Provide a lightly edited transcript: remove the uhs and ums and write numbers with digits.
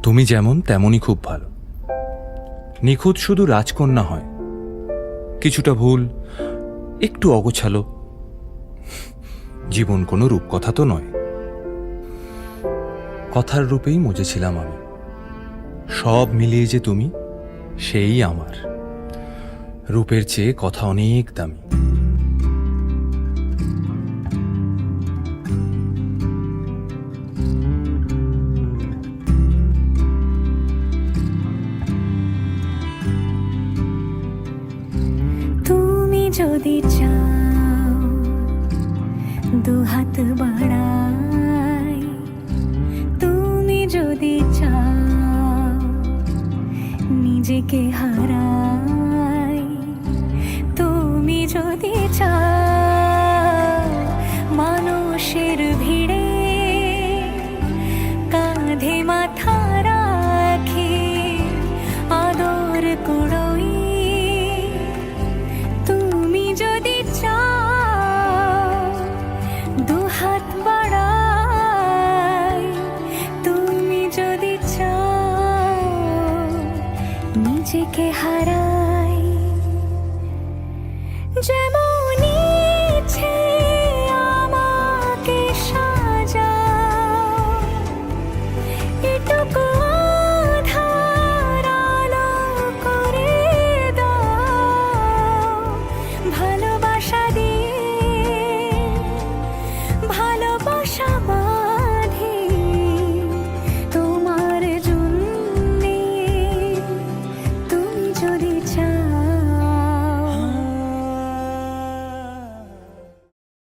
তুমি যেমন তেমনই খুব ভালো। নিখুঁত শুধু রাজকন্যা হয়, কিছুটা ভুল, একটু অগোছালো। জীবন কোনো রূপকথা তো নয়। কথার রূপেই মজেছিলাম আমি। সব মিলিয়ে যে তুমি, সেই আমার। রূপের চেয়ে কথা অনেক দামি। তুমি যদি চাও দুহাত বাড়াই, তুমি যদি চাও নিজেকে হারাই, তুমি যদি চাও মানুষের ভিড়ে কাঁধে মাথা রাখি আদর কুড়োই, তুমি যদি চাও দুহাত বাড়াই, তুমি যদি চাও নিজেকে হারাই।